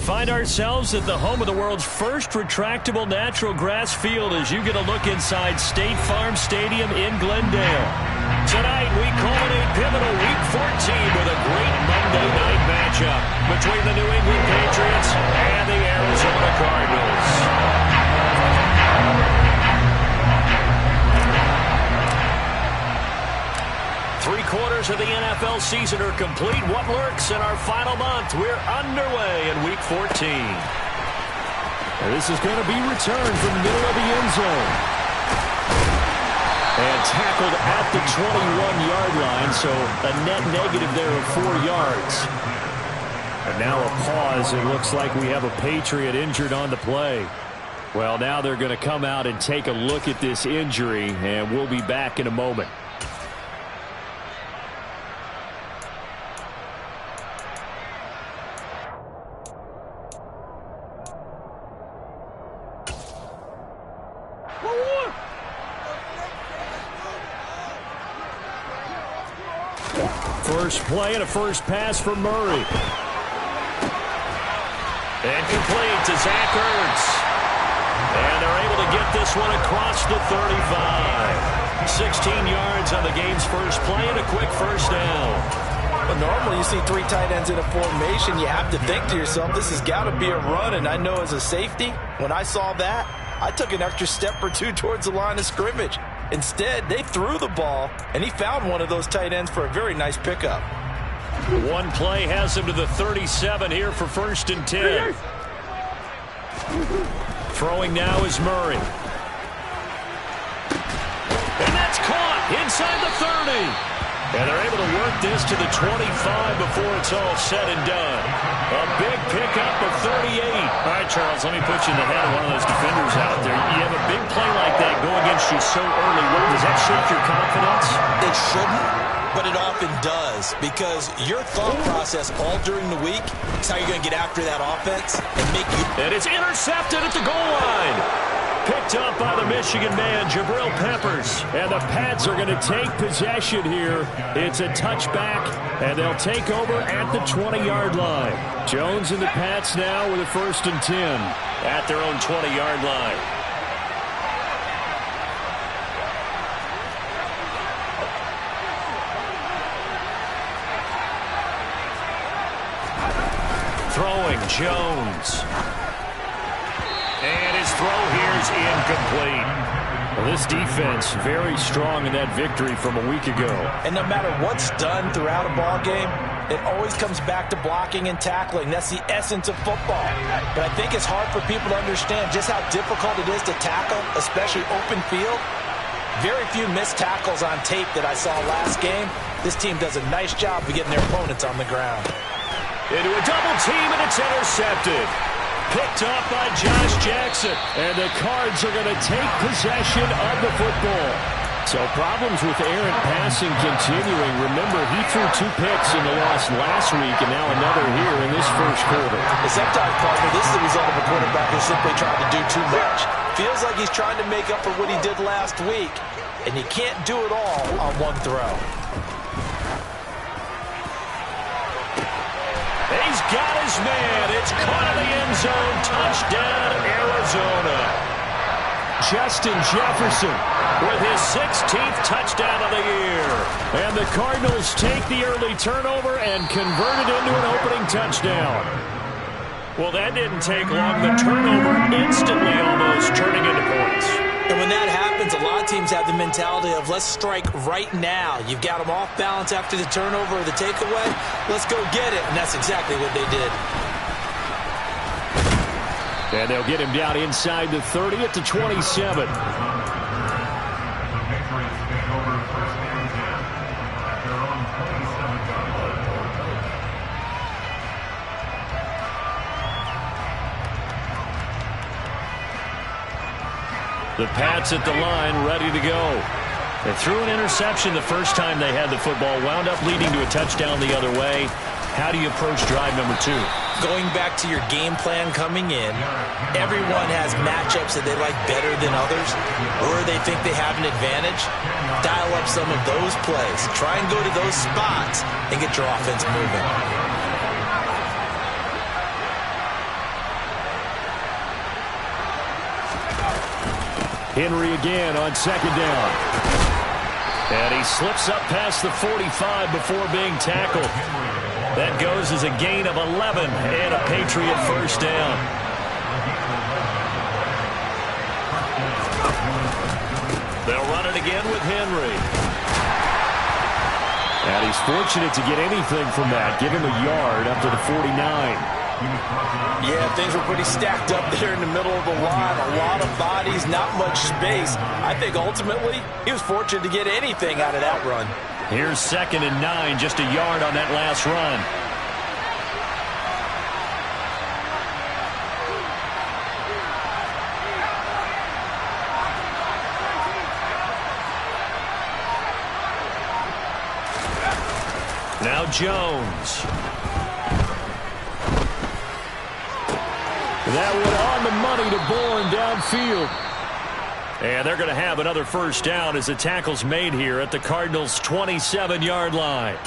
find ourselves at the home of the world's first retractable natural grass field as you get a look inside State Farm Stadium in Glendale. Tonight, we culminate pivotal Week 14 with a great Monday night matchup between the New England Patriots and the Arizona Cardinals. Three-quarters of the NFL season are complete. What lurks in our final month? We're underway in Week 14. And this is going to be returned from the middle of the end zone. And tackled at the 21-yard line, so a net negative there of 4 yards. And now a pause. It looks like we have a Patriot injured on the play. Well, now they're going to come out and take a look at this injury, and we'll be back in a moment. First play and a first pass for Murray. And complete to Zach Ertz. And they're able to get this one across the 35. 16 yards on the game's first play and a quick first down. Well, normally you see 3 tight ends in a formation. You have to think to yourself, this has got to be a run. And I know as a safety, when I saw that, I took an extra step or 2 towards the line of scrimmage. Instead, they threw the ball, and he found one of those tight ends for a very nice pickup. One play has him to the 37 here for 1st and 10. Throwing now is Murray. And that's caught inside the 30. And they're able to work this to the 25 before it's all said and done. A big pickup of 38. All right, Charles, let me put you in the head of one of those defenders out there. You have a big play like that go against you so early. Does that shake your confidence? It shouldn't, but it often does, because your thought process all during the week is how you're going to get after that offense and make you. And it's intercepted at the goal line. Picked up by the Michigan man, Jabril Peppers. And the Pats are going to take possession here. It's a touchback, and they'll take over at the 20-yard line. Jones and the Pats now with a 1st and 10 at their own 20-yard line. Throwing Jones. And his throw here is incomplete. Well, this defense very strong in that victory from a week ago. And no matter what's done throughout a ball game, it always comes back to blocking and tackling. That's the essence of football. But I think it's hard for people to understand just how difficult it is to tackle, especially open field. Very few missed tackles on tape that I saw last game. This team does a nice job of getting their opponents on the ground. Into a double team, and it's intercepted. Picked up by Josh Jackson. And the Cards are going to take possession of the football. So problems with errant passing continuing. Remember, he threw 2 picks in the loss last week, and now another here in this first quarter. Sometimes, partner, this is the result of a quarterback who's simply trying to do too much. Feels like he's trying to make up for what he did last week, and you can't do it all on one throw. He's got his man. It's caught in the end zone. Touchdown, Arizona. Justin Jefferson with his 16th touchdown of the year. And the Cardinals take the early turnover and convert it into an opening touchdown. Well, that didn't take long. The turnover instantly almost turning into points. And when that happens, a lot of teams have the mentality of let's strike right now. You've got them off balance after the turnover or the takeaway. Let's go get it. And that's exactly what they did. And they'll get him down inside the 30 at the 27. The Pats at the line, ready to go. They threw an interception the first time they had the football, wound up leading to a touchdown the other way. How do you approach drive number 2? Going back to your game plan coming in, everyone has matchups that they like better than others, or they think they have an advantage. Dial up some of those plays. Try and go to those spots and get your offense moving. Henry again on second down. And he slips up past the 45 before being tackled. That goes as a gain of 11 and a Patriot first down. They'll run it again with Henry. And he's fortunate to get anything from that. Give him a yard up to the 49. Yeah, things were pretty stacked up there in the middle of the line. A lot of bodies, not much space. I think ultimately he was fortunate to get anything out of that run. Here's 2nd and 9, just a yard on that last run. Now Jones. That one on the money to Bourne downfield. And they're going to have another first down as the tackle's made here at the Cardinals' 27-yard line.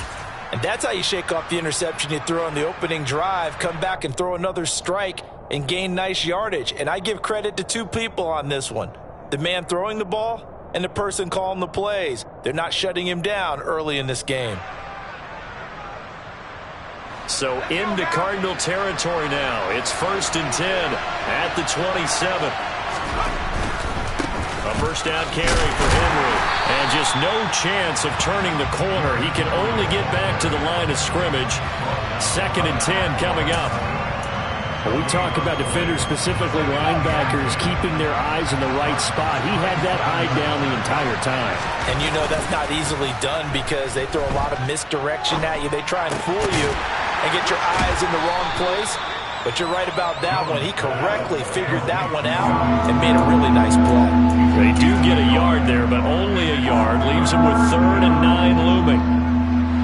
And that's how you shake off the interception you throw on the opening drive, come back and throw another strike and gain nice yardage. And I give credit to two people on this one. The man throwing the ball and the person calling the plays. They're not shutting him down early in this game. So into Cardinal territory now. It's 1st and 10 at the 27. A first down carry for Henry. And just no chance of turning the corner. He can only get back to the line of scrimmage. 2nd and 10 coming up. When we talk about defenders, specifically linebackers, keeping their eyes in the right spot. He had that eye down the entire time. And you know that's not easily done because they throw a lot of misdirection at you. They try and fool you and get your eyes in the wrong place. But you're right about that one. He correctly figured that one out and made a really nice play. They do get a yard there, but only a yard. Leaves him with 3rd and 9 looming.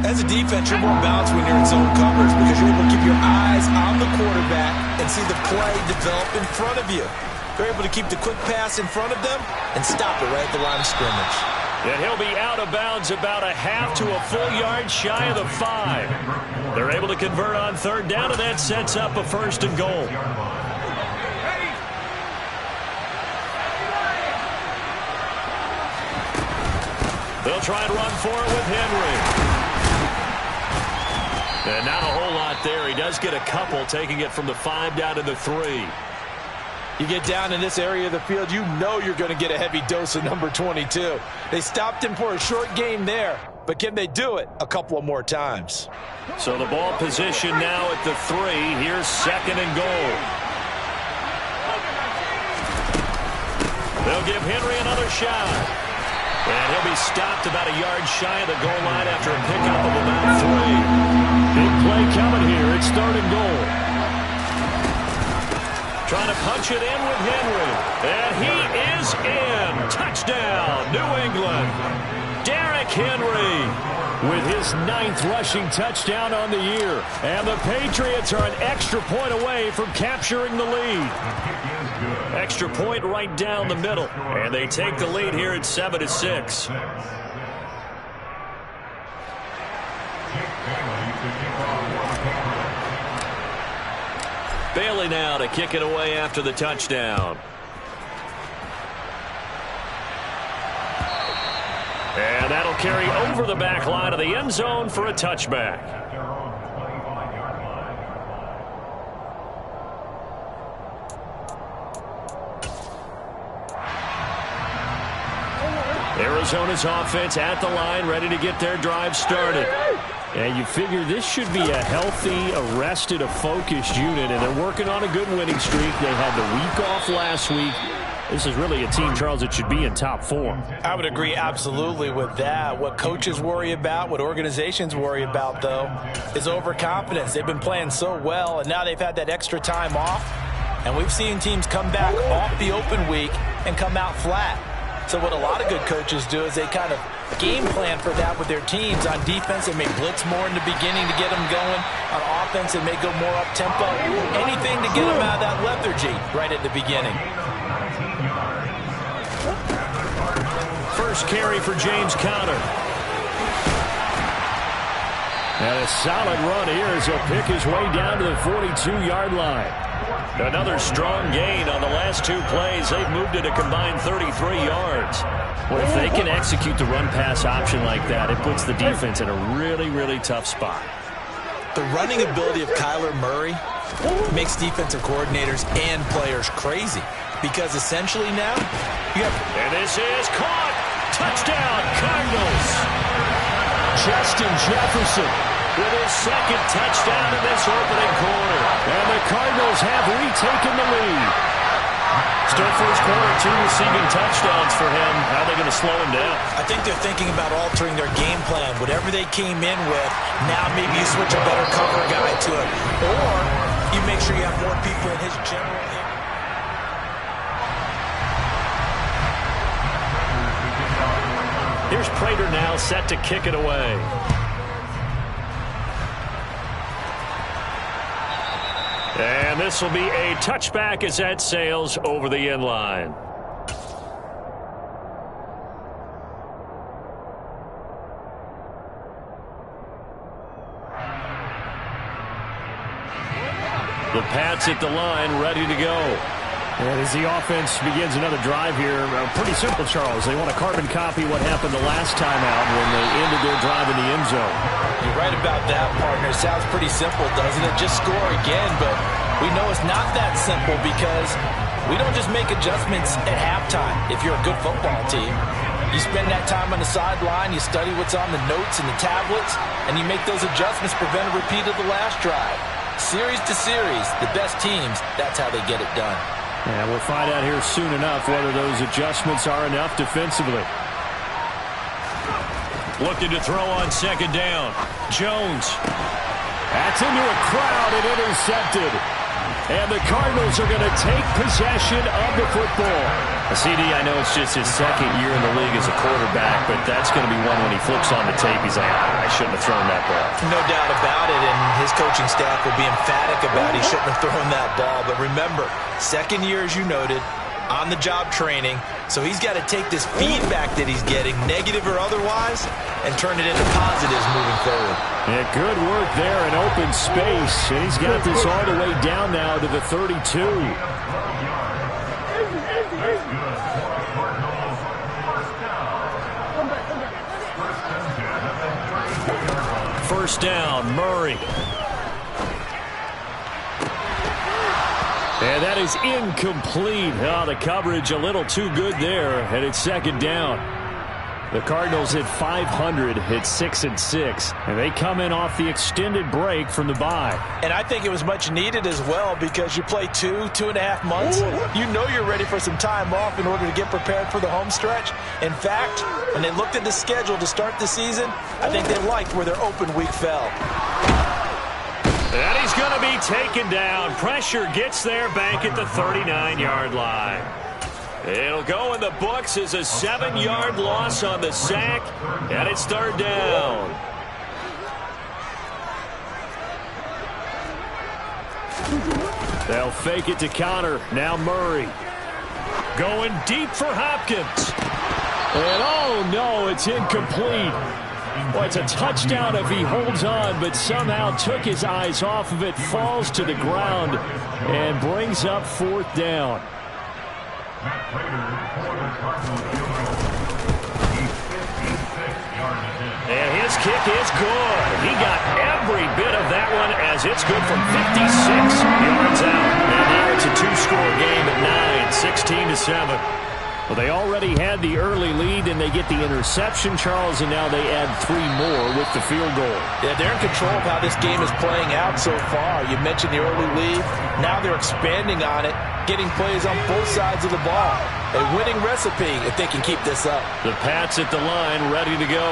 As a defense, you're more balanced when you're in zone coverage because you're able to keep your eyes on the quarterback and see the play develop in front of you. They're able to keep the quick pass in front of them and stop it right at the line of scrimmage. And he'll be out of bounds about a half to a full yard shy of the 5. They're able to convert on 3rd down, and that sets up a 1st and goal. They'll try and run for it with Henry. And not a whole lot there. He does get a couple, taking it from the 5 down to the 3. You get down in this area of the field, you know you're going to get a heavy dose of number 22. They stopped him for a short gain there, but can they do it a couple of more times? So the ball position now at the 3. Here's 2nd and goal. They'll give Henry another shot. And he'll be stopped about a yard shy of the goal line after a pickup of about 3. Big play coming here. It's 3rd and goal. Trying to punch it in with Henry. And he is in. Touchdown, New England. Derrick Henry with his 9th rushing touchdown on the year. And the Patriots are an extra point away from capturing the lead. Extra point right down the middle. And they take the lead here at 7-6. Bailey now to kick it away after the touchdown. And that'll carry over the back line of the end zone for a touchback. Arizona's offense at the line, ready to get their drive started. And you figure this should be a healthy, arrested, a focused unit, and they're working on a good winning streak. They had the week off last week. This is really a team, Charles, that should be in top 4. I would agree absolutely with that. What coaches worry about, what organizations worry about, though, is overconfidence. They've been playing so well, and now they've had that extra time off. And we've seen teams come back off the open week and come out flat. So what a lot of good coaches do is they kind of game plan for that with their teams. On defense, they may blitz more in the beginning to get them going. On offense, they may go more up-tempo. Anything to get them out of that lethargy right at the beginning. First carry for James Conner. And a solid run here as he'll pick his way down to the 42-yard line. Another strong gain on the last 2 plays. They've moved it a combined 33 yards. Well, if they can execute the run-pass option like that, it puts the defense in a really, really tough spot. The running ability of Kyler Murray makes defensive coordinators and players crazy. Because essentially now, you have... And this is caught. Touchdown, Cardinals. Justin Jefferson With his second touchdown in this opening quarter. And the Cardinals have retaken the lead. Still first quarter, 2 receiving touchdowns for him. How are they going to slow him down? I think they're thinking about altering their game plan. Whatever they came in with, now maybe you switch a better cover guy to it. Or you make sure you have more people in his general area. Here's Prater now set to kick it away. And this will be a touchback as that sails over the end line. The Pats at the line, ready to go. And as the offense begins another drive here, pretty simple, Charles. They want to carbon copy what happened the last time out when they ended their drive in the end zone. You're right about that, partner. It sounds pretty simple, doesn't it? Just score again, but we know it's not that simple because we don't just make adjustments at halftime if you're a good football team. You spend that time on the sideline, you study what's on the notes and the tablets, and you make those adjustments, prevent a repeat of the last drive. Series to series, the best teams, that's how they get it done. And we'll find out here soon enough whether those adjustments are enough defensively. Looking to throw on second down. Jones. That's into a crowd and intercepted. And the Cardinals are going to take possession of the football. CD, I know it's just his second year in the league as a quarterback, but that's going to be one when he flips on the tape, he's like, I shouldn't have thrown that ball. No doubt about it, and his coaching staff will be emphatic about he shouldn't have thrown that ball. But remember, second year, as you noted, on-the-job training, so he's got to take this feedback that he's getting, negative or otherwise, and turn it into positives moving forward. Yeah, good work there in open space, and he's got this all the way down now to the 32. First down, Murray. And that is incomplete. Oh, the coverage a little too good there, and it's second down. The Cardinals hit 500, hit 6-6, and they come in off the extended break from the bye. And I think it was much needed as well because you play 2.5 months. You know you're ready for some time off in order to get prepared for the home stretch. In fact, when they looked at the schedule to start the season, I think they liked where their open week fell. And he's going to be taken down. Pressure gets there back at the 39-yard line. It'll go in the books as a 7-yard loss on the sack, and it's third down. They'll fake it to counter. Now Murray. Going deep for Hopkins. And oh no, it's incomplete. Well, it's a touchdown if he holds on, but somehow took his eyes off of it, falls to the ground, and brings up fourth down. And his kick is good. He got every bit of that one as it's good from 56 yards out. And now it's a 2-score game at 9, 16-7. Well, they already had the early lead, and they get the interception, Charles, and now they add 3 more with the field goal. Yeah, they're in control of how this game is playing out so far. You mentioned the early lead. Now they're expanding on it, getting plays on both sides of the ball. A winning recipe if they can keep this up. The Pats at the line, ready to go.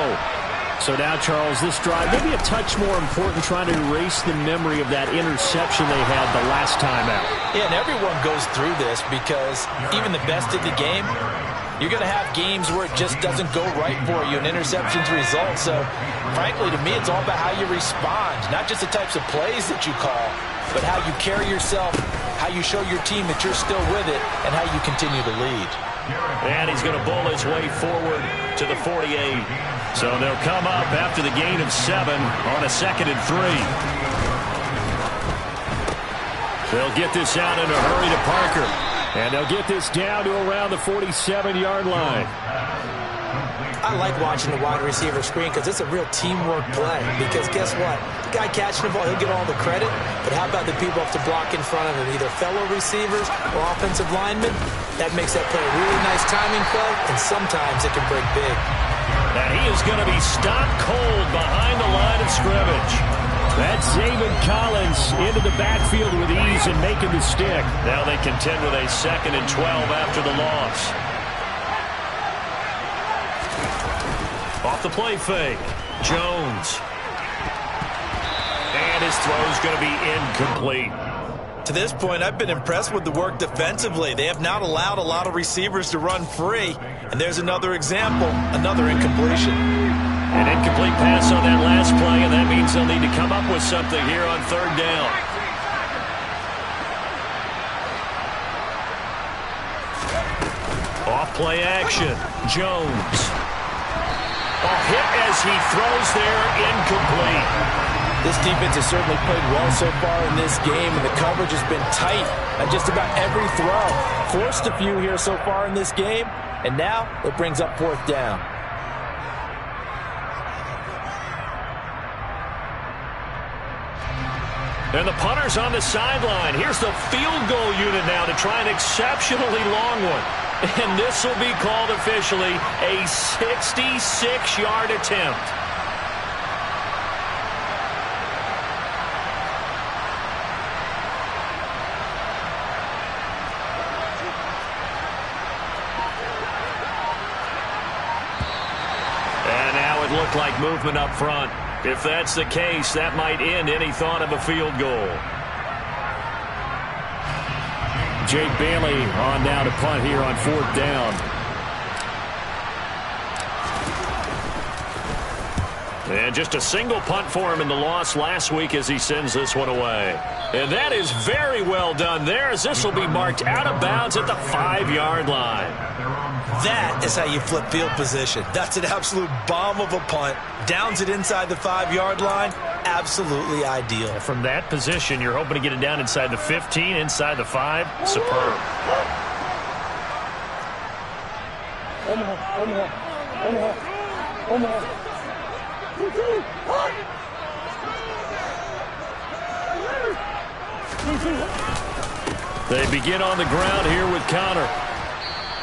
So now, Charles, this drive maybe a touch more important, trying to erase the memory of that interception they had the last time out. Yeah, and everyone goes through this because even the best in the game, you're going to have games where it just doesn't go right for you, and interceptions result. So, frankly, to me, it's all about how you respond, not just the types of plays that you call, but how you carry yourself, how you show your team that you're still with it, and how you continue to lead. And he's going to bull his way forward to the 48. So they'll come up after the gain of 7 on a 2nd and 3. They'll get this out in a hurry to Parker. And they'll get this down to around the 47-yard line. I like watching the wide receiver screen because it's a real teamwork play. Because guess what? The guy catching the ball, he'll get all the credit. But how about the people up to block in front of him? Either fellow receivers or offensive linemen. That makes that play a really nice timing play, and sometimes it can break big. And he is going to be stopped cold behind the line of scrimmage. That's Zaven Collins into the backfield with ease and making the stick. Now they contend with a 2nd and 12 after the loss. Off the play fake. Jones. And his throw's going to be incomplete. To this point, I've been impressed with the work defensively. They have not allowed a lot of receivers to run free. And there's another example, another incompletion. An incomplete pass on that last play, and that means they'll need to come up with something here on 3rd down. Off play action. Jones. A hit as he throws there, incomplete. This defense has certainly played well so far in this game, and the coverage has been tight on just about every throw. Forced a few here so far in this game, and now it brings up 4th down. And the punter's on the sideline. Here's the field goal unit now to try an exceptionally long one. And this will be called officially a 66-yard attempt. And now it looked like movement up front. If that's the case, that might end any thought of a field goal. Jake Bailey on now to punt here on 4th down. And just a single punt for him in the loss last week as he sends this one away. And that is very well done there, as this will be marked out of bounds at the 5-yard line. That is how you flip field position. That's an absolute bomb of a punt. Downs it inside the 5-yard line. Absolutely ideal. From that position, you're hoping to get it down inside the 15, inside the 5. Superb. They begin on the ground here with Connor.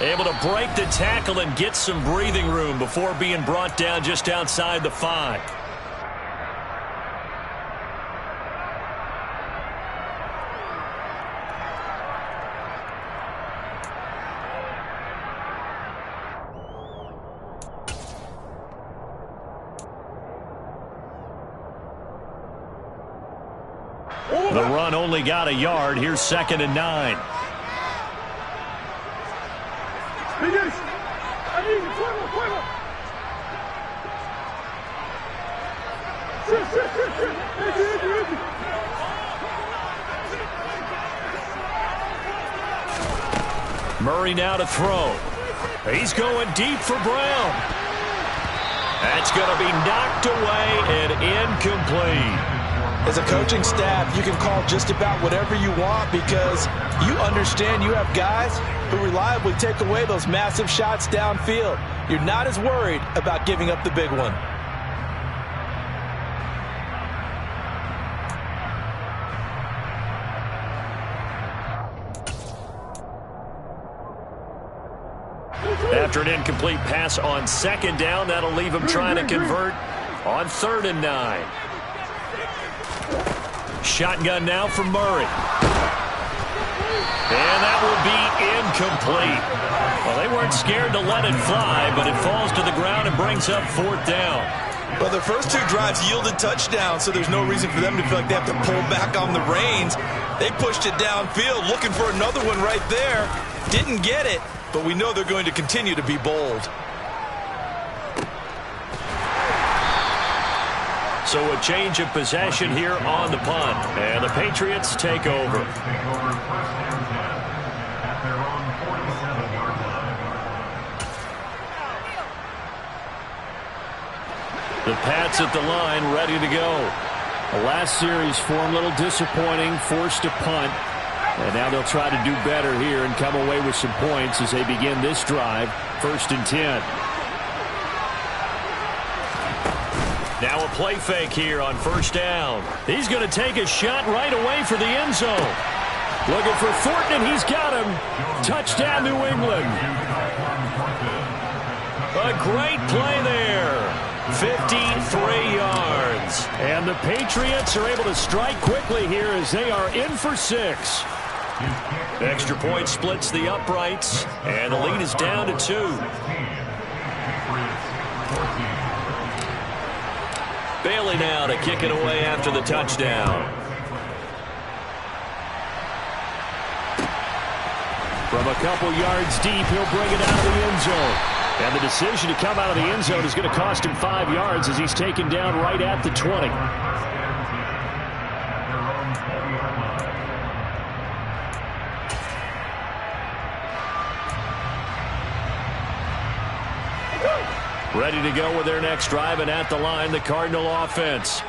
Able to break the tackle and get some breathing room before being brought down just outside the 5. The run only got a yard. Here's 2nd and 9. Murray now to throw. He's going deep for Brown. That's going to be knocked away and incomplete. As a coaching staff, you can call just about whatever you want because you understand you have guys who reliably take away those massive shots downfield. You're not as worried about giving up the big one. After an incomplete pass on 2nd down, that'll leave him trying to convert on 3rd and 9. Shotgun now from Murray. And that will be incomplete. Well, they weren't scared to let it fly, but it falls to the ground and brings up 4th down. Well, the first 2 drives yielded touchdowns, so there's no reason for them to feel like they have to pull back on the reins. They pushed it downfield, looking for another one right there. Didn't get it, but we know they're going to continue to be bold. So a change of possession here on the punt. And the Patriots take over. The Pats at the line, ready to go. The last series for him, a little disappointing, forced to punt. And now they'll try to do better here and come away with some points as they begin this drive. 1st and 10. Now a play fake here on 1st down. He's going to take a shot right away for the end zone. Looking for Thornton, and he's got him. Touchdown, New England. A great play there. 53 yards. And the Patriots are able to strike quickly here as they are in for 6. Extra point splits the uprights, and the lead is down to 2. Bailey now to kick it away after the touchdown. From a couple yards deep, he'll bring it out of the end zone. And the decision to come out of the end zone is going to cost him 5 yards as he's taken down right at the 20. Ready to go with their next drive, and at the line, the Cardinal offense.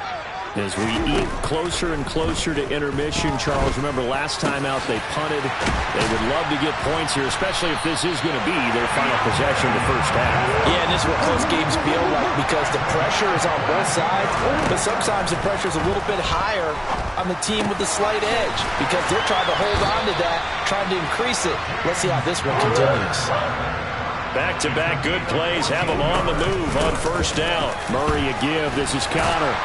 As we eat closer and closer to intermission, Charles, remember last time out they punted. They would love to get points here, especially if this is going to be their final possession of the first half. Yeah, and this is what close games feel like because the pressure is on both sides, but sometimes the pressure is a little bit higher on the team with the slight edge because they're trying to hold on to that, trying to increase it. Let's see how this one continues. Back-to-back good plays have them on the move on 1st down. Murray a give. This is Connor.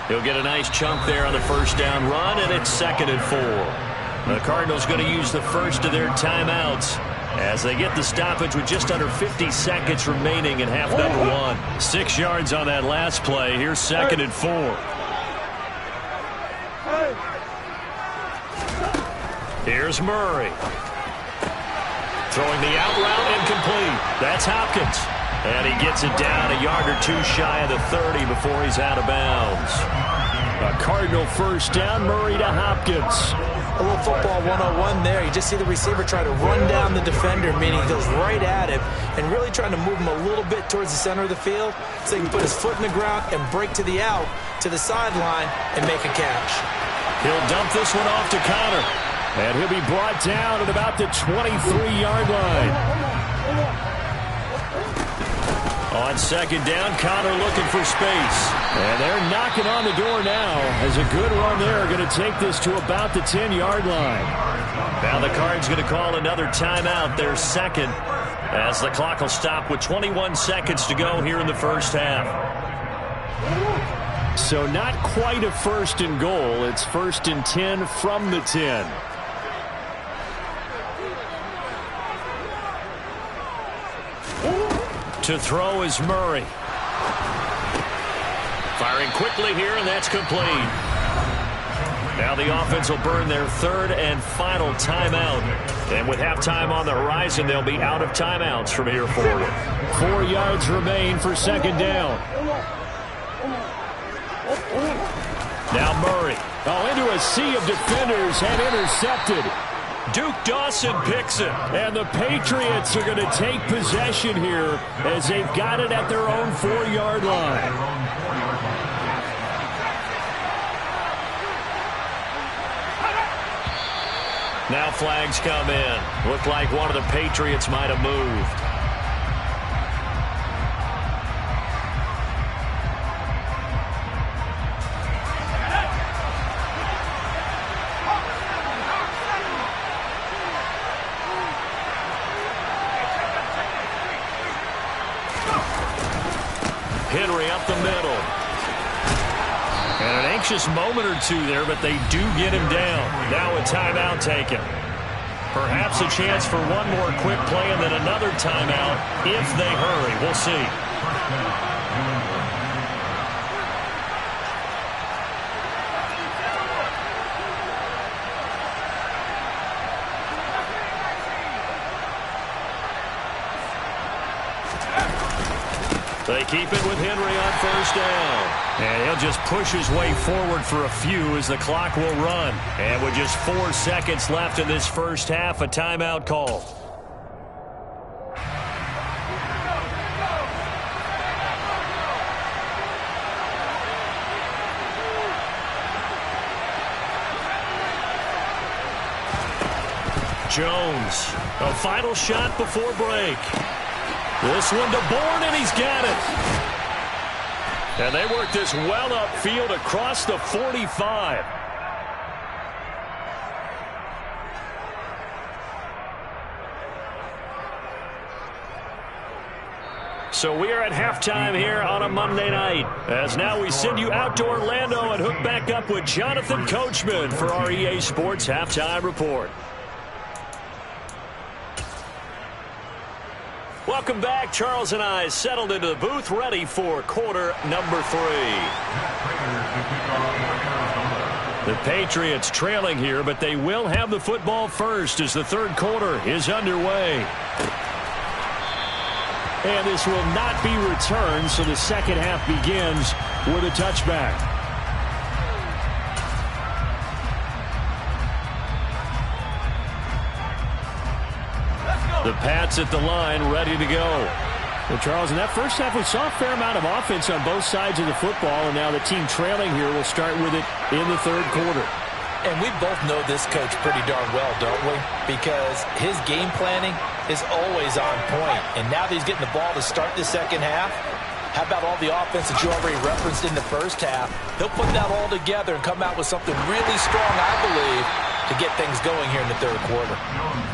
He'll get a nice chunk there on the 1st down run, and it's 2nd and 4. The Cardinals going to use the first of their timeouts as they get the stoppage with just under 50 seconds remaining in half number 1. 6 yards on that last play. Here's 2nd and 4. Here's Murray. Throwing the out route incomplete. That's Hopkins. And he gets it down a yard or 2 shy of the 30 before he's out of bounds. A Cardinal 1st down, Murray to Hopkins. A little football 101 there. You just see the receiver try to run down the defender, meaning he goes right at him and really trying to move him a little bit towards the center of the field so he can put his foot in the ground and break to the out, to the sideline, and make a catch. He'll dump this one off to Connor. And he'll be brought down at about the 23-yard line. On 2nd down, Connor looking for space. And they're knocking on the door now as a good run there going to take this to about the 10-yard line. Now the Cards going to call another timeout, their 2nd, as the clock will stop with 21 seconds to go here in the first half. So not quite a 1st and goal. It's 1st and 10 from the 10. To throw is Murray. Firing quickly here, and that's complete. Now the offense will burn their 3rd and final timeout. And with halftime on the horizon, they'll be out of timeouts from here forward. 4 yards remain for 2nd down. Now Murray. Into a sea of defenders and intercepted. Duke Dawson picks it. And the Patriots are going to take possession here as they've got it at their own 4-yard line. Now flags come in. Looked like one of the Patriots might have moved. Henry up the middle. And an anxious moment or two there, but they do get him down. Now a timeout taken. Perhaps a chance for one more quick play and then another timeout if they hurry. We'll see. They keep it with Henry on 1st down. And he'll just push his way forward for a few as the clock will run. And with just 4 seconds left in this first half, a timeout call. Jones, a final shot before break. This one to Bourne, and he's got it. And they work this well upfield across the 45. So we are at halftime here on a Monday night, as now we send you out to Orlando and hook back up with Jonathan Coachman for our EA Sports Halftime Report. Welcome back. Charles and I settled into the booth, ready for quarter number 3. The Patriots trailing here, but they will have the football first as the third quarter is underway. And this will not be returned, so the second half begins with a touchback. The Pats at the line, ready to go. Well, Charles, in that first half, we saw a fair amount of offense on both sides of the football, and now the team trailing here will start with it in the third quarter. And we both know this coach pretty darn well, don't we? Because his game planning is always on point. And now that he's getting the ball to start the second half, how about all the offense that you already referenced in the first half? He'll put that all together and come out with something really strong, I believe, to get things going here in the third quarter.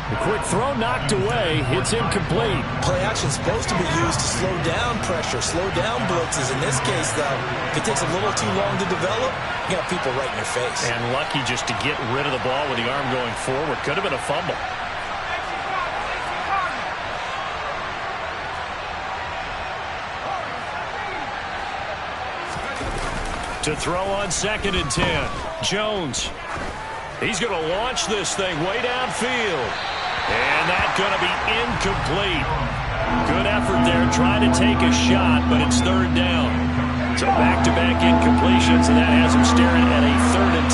The quick throw knocked away. It's incomplete. Play action is supposed to be used to slow down pressure, slow down blitzes. In this case, though, if it takes a little too long to develop, you got people right in your face. And lucky just to get rid of the ball with the arm going forward. Could have been a fumble. To throw on 2nd and 10. Jones. He's going to launch this thing way downfield. And that's going to be incomplete. Good effort there trying to take a shot, but it's third down. So back-to-back incompletions, and that has him staring at a 3rd and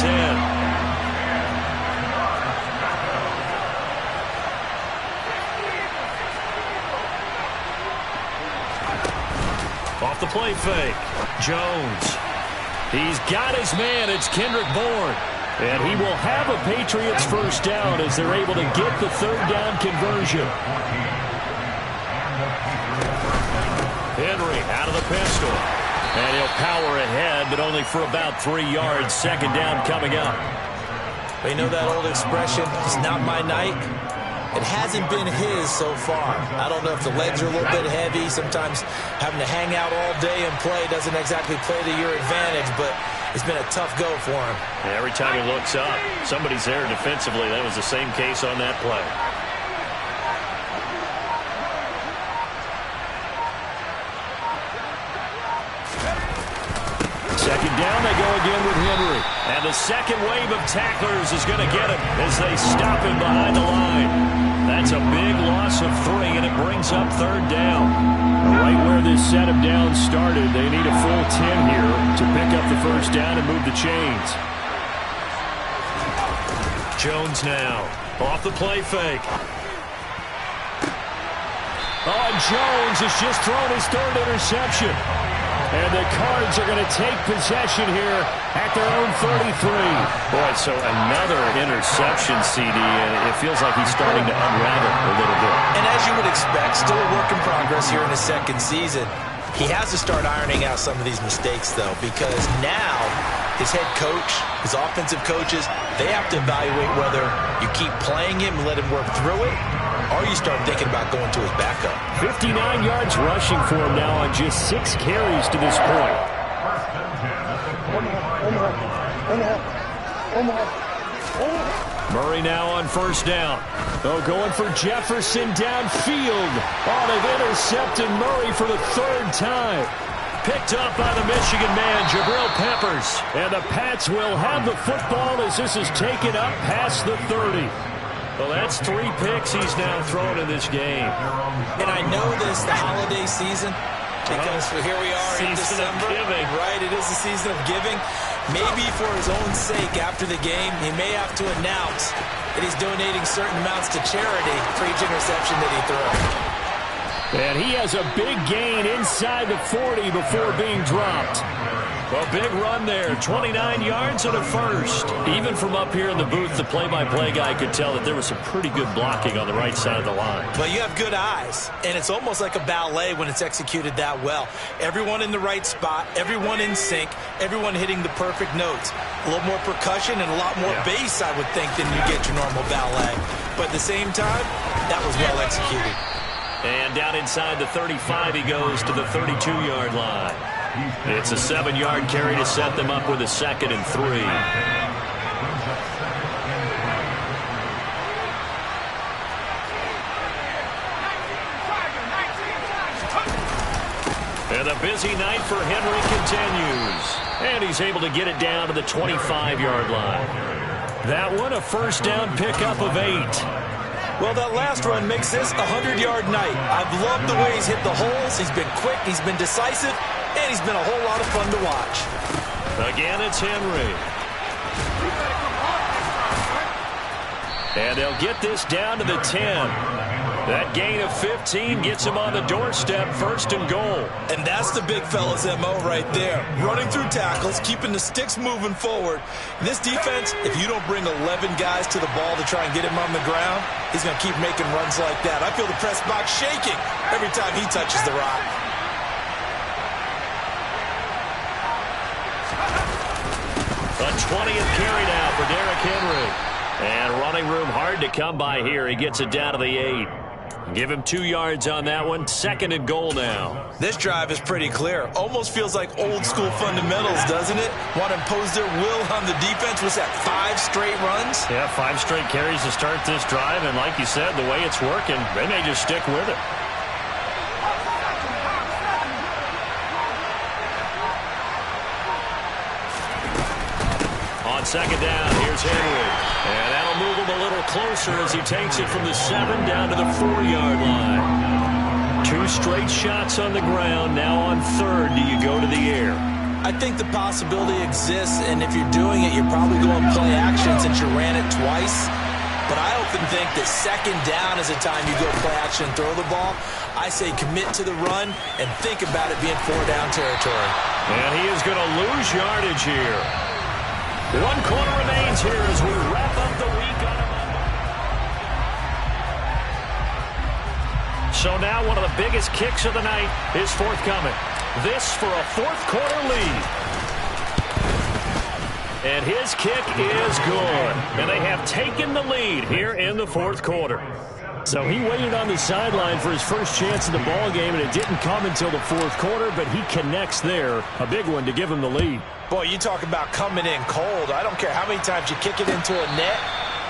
10. Off the play fake. Jones. He's got his man. It's Kendrick Bourne. And he will have a Patriots first down as they're able to get the third down conversion. Henry out of the pistol. And he'll power ahead, but only for about 3 yards. Second down coming up. You know that old expression, it's not my night? It hasn't been his so far. I don't know if the legs are a little bit heavy. Sometimes having to hang out all day and play doesn't exactly play to your advantage, but it's been a tough go for him. And every time he looks up, somebody's there defensively. That was the same case on that play. Second down, they go again with Henry. And the second wave of tacklers is going to get him as they stop him behind the line. That's a big loss of 3, and it brings up third down. Right where this set of downs started, they need a full 10 here to pick up the first down and move the chains. Jones now, off the play fake. Oh, and Jones has just thrown his 3rd interception. And the Cards are going to take possession here at their own 33. Boy, so another interception, CD, and it feels like he's starting to unravel a little bit. And as you would expect, still a work in progress here in his second season. He has to start ironing out some of these mistakes, though, because now his head coach, his offensive coaches, they have to evaluate whether you keep playing him and let him work through it, or you start thinking about going to his backup. 59 yards rushing for him now on just 6 carries to this point. Murray now on first down. Oh, going for Jefferson downfield. Oh, they've intercepted Murray for the 3rd time. Picked up by the Michigan man, Jabril Peppers. And the Pats will have the football as this is taken up past the 30. Well, that's 3 picks he's now thrown in this game. And I know this, the holiday season, because here we are in December. Right, it is the season of giving. Maybe for his own sake after the game, he may have to announce that he's donating certain amounts to charity for each interception that he throws. And he has a big gain inside the 40 before being dropped. A big run there, 29 yards and a first. Even from up here in the booth, the play-by-play guy could tell that there was some pretty good blocking on the right side of the line. But you have good eyes, and it's almost like a ballet when it's executed that well. Everyone in the right spot, everyone in sync, everyone hitting the perfect notes. A little more percussion and a lot more bass, I would think, than you get your normal ballet. But at the same time, that was well executed. And down inside the 35, he goes to the 32-yard line. It's a 7-yard carry to set them up with a 2nd and 3. And the busy night for Henry continues. And he's able to get it down to the 25-yard line. That one, a first down pickup of 8. Well, that last run makes this a 100-yard night. I've loved the way he's hit the holes. He's been quick, he's been decisive, and he's been a whole lot of fun to watch. Again, it's Henry. And they'll get this down to the 10. That gain of 15 gets him on the doorstep, 1st and goal. And that's the big fella's MO right there. Running through tackles, keeping the sticks moving forward. This defense, if you don't bring 11 guys to the ball to try and get him on the ground, he's going to keep making runs like that. I feel the press box shaking every time he touches the rock. A 20th carry now for Derrick Henry. And running room hard to come by here. He gets it down to the 8. Give him 2 yards on that one. 2nd and goal now. This drive is pretty clear. Almost feels like old school fundamentals, doesn't it? Want to impose their will on the defense. Was that 5 straight runs? Yeah, 5 straight carries to start this drive. And like you said, the way it's working, they may just stick with it. On 2nd down, here's Henry. And that'll move him a little closer as he takes it from the 7 down to the 4-yard line. 2 straight shots on the ground. Now on 3rd, do you go to the air? I think the possibility exists, and if you're doing it, you're probably going play action since you ran it twice. But I often think that 2nd down is a time you go play action and throw the ball. I say commit to the run and think about it being 4-down territory. And he is going to lose yardage here. 1 quarter remains here as we wrap up the week on a Monday. So now one of the biggest kicks of the night is forthcoming. This for a 4th quarter lead. And his kick is good. And they have taken the lead here in the 4th quarter. So he waited on the sideline for his first chance in the ball game, and it didn't come until the 4th quarter, but he connects there. A big one to give him the lead. Boy, you talk about coming in cold. I don't care how many times you kick it into a net.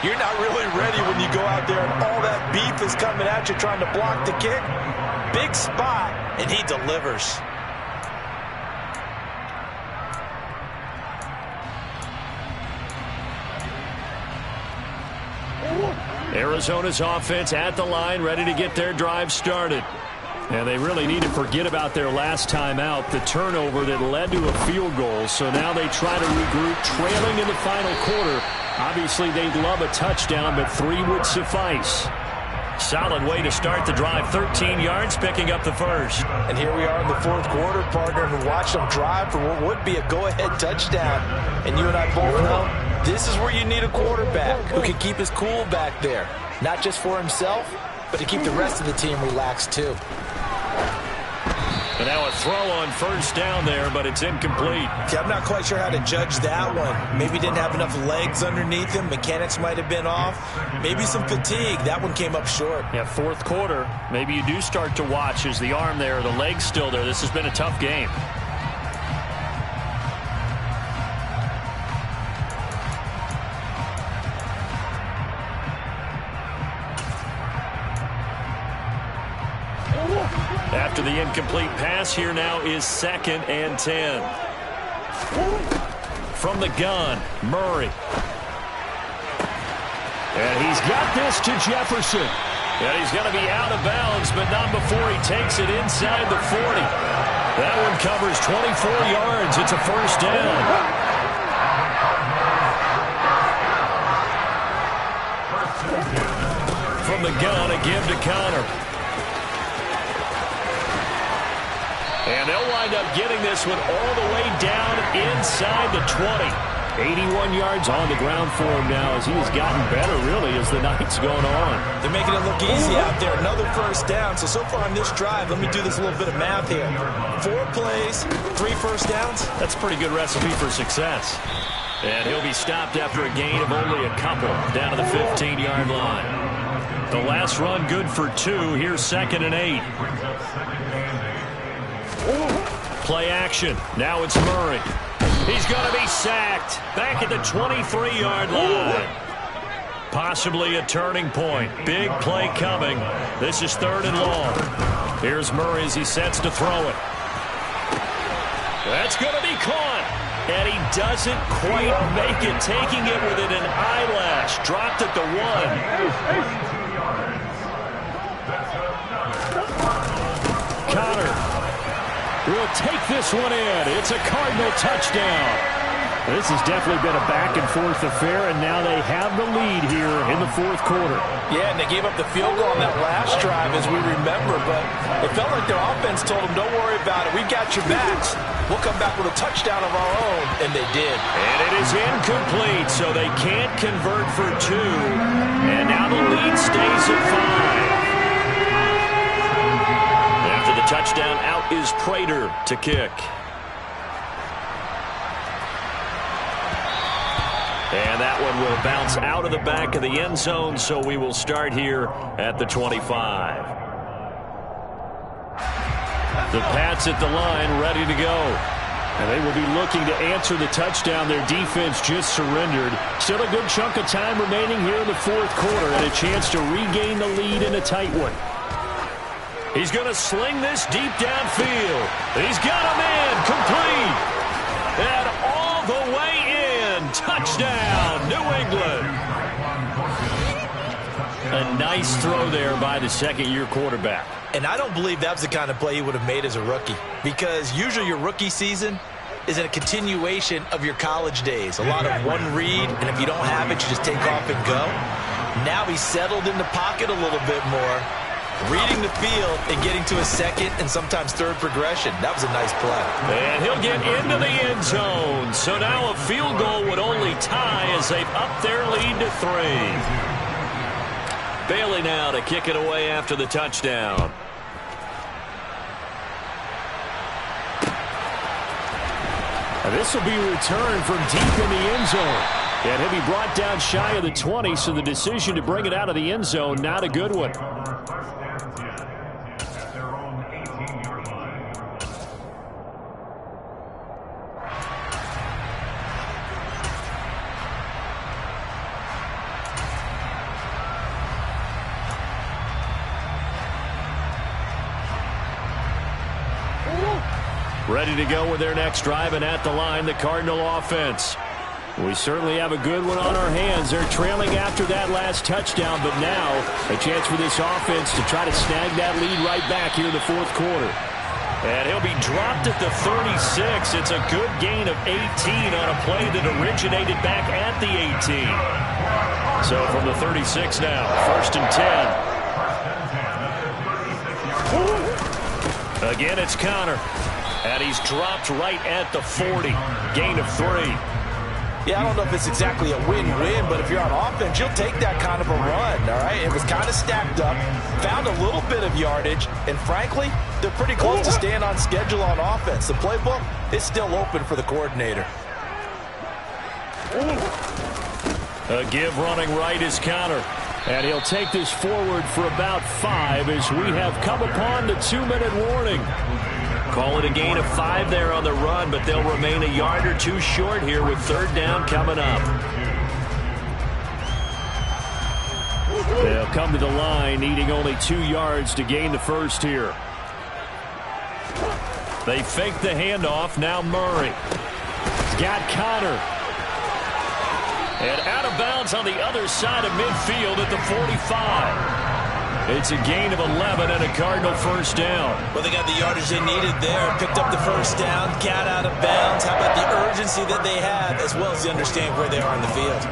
You're not really ready when you go out there and all that beef is coming at you trying to block the kick. Big spot, and he delivers. Arizona's offense at the line, ready to get their drive started. And they really need to forget about their last time out, the turnover that led to a field goal. So now they try to regroup, trailing in the final quarter. Obviously, they'd love a touchdown, but 3 would suffice. Solid way to start the drive. 13 yards, picking up the first. And here we are in the 4th quarter, partner, and watch them drive for what would be a go-ahead touchdown. And you and I both know this is where you need a quarterback who can keep his cool back there. Not just for himself, but to keep the rest of the team relaxed too. And now a throw on 1st down there, but it's incomplete. See, I'm not quite sure how to judge that one. Maybe didn't have enough legs underneath him. Mechanics might have been off. Maybe some fatigue. That one came up short. Yeah, 4th quarter. Maybe you do start to watch. Is the arm there, the leg's still there? This has been a tough game. After the incomplete pass, here now is 2nd and 10. From the gun, Murray. And he's got this to Jefferson. And he's going to be out of bounds, but not before he takes it inside the 40. That one covers 24 yards. It's a 1st down. From the gun, a give to Connor. And they'll wind up getting this one all the way down inside the 20. 81 yards on the ground for him now as he has gotten better, really, as the night's going on. They're making it look easy out there. Another first down. So far on this drive, let me do this little bit of math here. 4 plays, 3 first downs. That's a pretty good recipe for success. And he'll be stopped after a gain of only a couple down to the 15-yard line. The last run good for 2. Here's 2nd and 8. Play action. Now it's Murray. He's going to be sacked back at the 23-yard line. Possibly a turning point. Big play coming. This is 3rd and long. Here's Murray as he sets to throw it. That's going to be caught. And he doesn't quite make it, taking it within an eyelash. Dropped at the 1. Connor will take this one in. It's a Cardinal touchdown. This has definitely been a back-and-forth affair, and now they have the lead here in the 4th quarter. Yeah, and they gave up the field goal on that last drive, as we remember, but it felt like their offense told them, don't worry about it. We got your backs. We'll come back with a touchdown of our own, and they did. And it is incomplete, so they can't convert for 2. And now the lead stays at 5. After the touchdown, out is Prater to kick. And that one will bounce out of the back of the end zone, so we will start here at the 25. The Pats at the line, ready to go. And they will be looking to answer the touchdown. Their defense just surrendered. Still a good chunk of time remaining here in the 4th quarter and a chance to regain the lead in a tight one. He's going to sling this deep downfield. He's got him in, complete. And all the way in. Touchdown, New England. A nice throw there by the second-year quarterback. And I don't believe that was the kind of play he would have made as a rookie, because usually your rookie season is a continuation of your college days. A lot of one read, and if you don't have it, you just take off and go. Now he's settled in the pocket a little bit more, reading the field and getting to a second and sometimes third progression. That was a nice play. And he'll get into the end zone. So now a field goal would only tie as they've upped their lead to 3. Bailey now to kick it away after the touchdown. And this will be returned from deep in the end zone. And he'll be brought down shy of the 20, so the decision to bring it out of the end zone, not a good one. Ready to go with their next drive, and at the line, the Cardinal offense. We certainly have a good one on our hands. They're trailing after that last touchdown, but now a chance for this offense to try to snag that lead right back here in the 4th quarter. And he'll be dropped at the 36. It's a good gain of 18 on a play that originated back at the 18. So from the 36 now, 1st and 10. Again, it's Connor. And he's dropped right at the 40. Gain of 3. Yeah, I don't know if it's exactly a win-win, but if you're on offense, you'll take that kind of a run, all right? It was kind of stacked up, found a little bit of yardage, and frankly, they're pretty close to staying on schedule on offense. The playbook is still open for the coordinator. A give running right is Connor. And he'll take this forward for about 5 as we have come upon the 2-minute warning. Call it a gain of 5 there on the run, but they'll remain a yard or 2 short here with 3rd down coming up. They'll come to the line, needing only 2 yards to gain the first here. They fake the handoff. Now Murray. He's got Connor. And out of bounds on the other side of midfield at the 45. It's a gain of 11 and a Cardinal first down. Well, they got the yardage they needed there. Picked up the first down. Got out of bounds. How about the urgency that they have, as well as the understanding where they are on the field?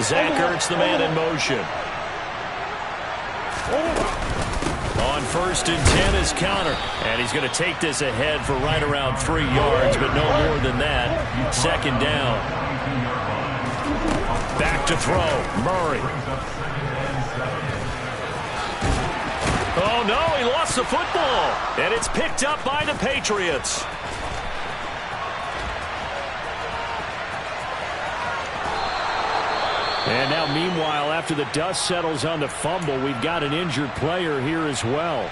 Zach Ertz, the man in motion. On 1st and 10 is counter. And he's going to take this ahead for right around 3 yards, but no more than that. 2nd down. Back to throw. Murray. Oh, no, he lost the football. And it's picked up by the Patriots. And now, meanwhile, after the dust settles on the fumble, we've got an injured player here as well.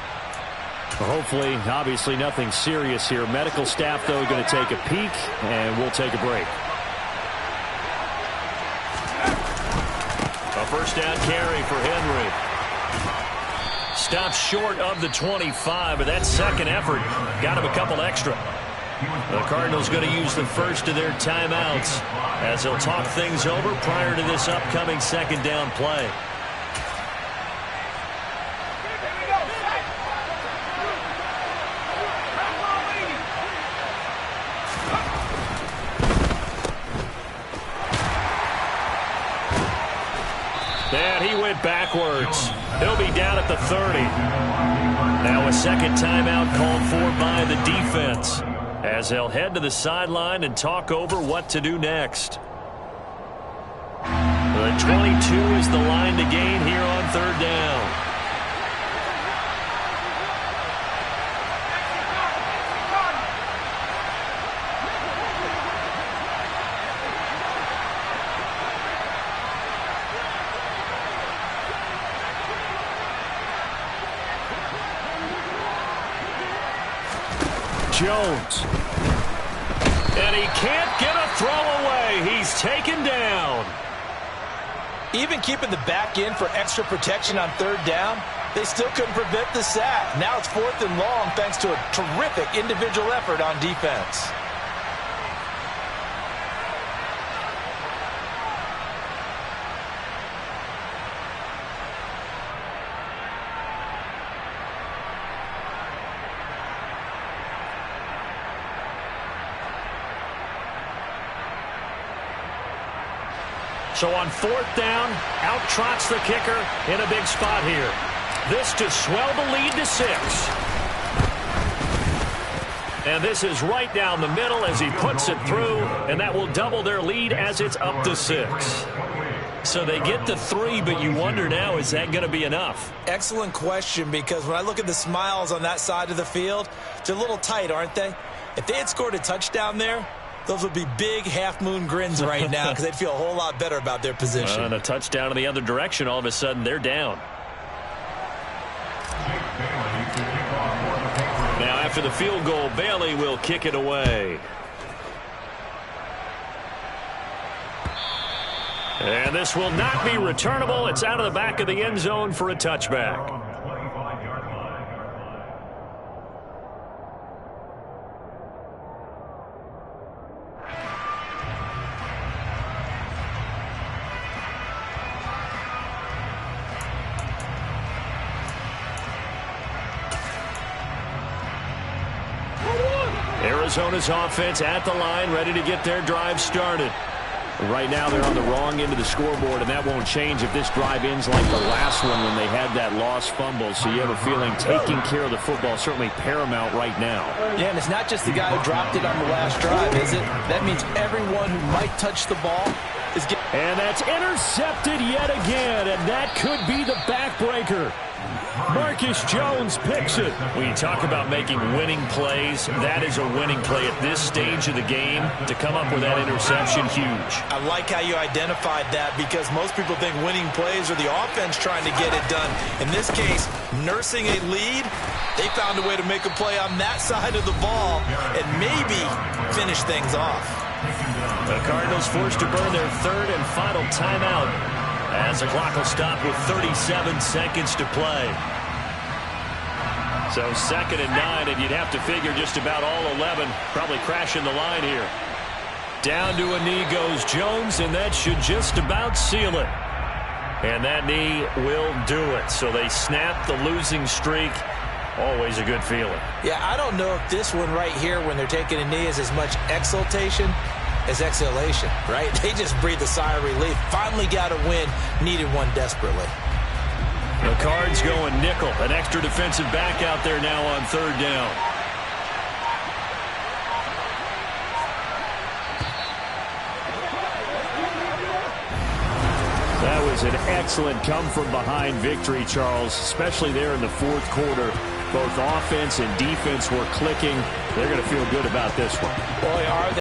Hopefully, obviously, nothing serious here. Medical staff, though, going to take a peek, and we'll take a break. A 1st down carry for Henry. Stopped short of the 25, but that 2nd effort got him a couple extra. The Cardinals going to use the first of their timeouts as they'll talk things over prior to this upcoming 2nd down play. And he went backwards. He'll be down at the 30. Now a 2nd timeout called for by the defense, as they'll head to the sideline and talk over what to do next. The 22 is the line to gain here on 3rd down. Jones. And he can't get a throw away. He's taken down. Even keeping the back in for extra protection on 3rd down, they still couldn't prevent the sack. Now it's 4th and long thanks to a terrific individual effort on defense. So on 4th down, out trots the kicker in a big spot here. This to swell the lead to 6. And this is right down the middle as he puts it through, and that will double their lead as it's up to 6. So they get to 3, but you wonder now, is that going to be enough? Excellent question, because when I look at the smiles on that side of the field, they're a little tight, aren't they? If they had scored a touchdown there, those would be big half-moon grins right now because they'd feel a whole lot better about their position. And a touchdown in the other direction, all of a sudden, they're down. Now, after the field goal, Bailey will kick it away. And this will not be returnable. It's out of the back of the end zone for a touchback. Arizona's offense at the line, ready to get their drive started. Right now they're on the wrong end of the scoreboard, and that won't change if this drive ends like the last one when they had that lost fumble. So you have a feeling taking care of the football is certainly paramount right now. Yeah, and it's not just the guy who dropped it on the last drive, is it? That means everyone who might touch the ball is getting... And that's intercepted yet again, and that could be the backbreaker. Marcus Jones picks it. When you talk about making winning plays, that is a winning play at this stage of the game. To come up with that interception, huge. I like how you identified that, because most people think winning plays are the offense trying to get it done. In this case, nursing a lead, they found a way to make a play on that side of the ball and maybe finish things off. The Cardinals forced to burn their 3rd and final timeout, as the clock will stop with 37 seconds to play. So 2nd and 9, and you'd have to figure just about all 11 probably crashing the line here. Down to a knee goes Jones, and that should just about seal it. And that knee will do it. So they snap the losing streak. Always a good feeling. Yeah, I don't know if this one right here when they're taking a knee is as much exultation as exhalation, right? They just breathe a sigh of relief. Finally got a win. Needed one desperately. The Cards going nickel. An extra defensive back out there now on third down. That was an excellent come-from-behind victory, Charles, especially there in the fourth quarter. Both offense and defense were clicking. They're going to feel good about this one. Boy, are they.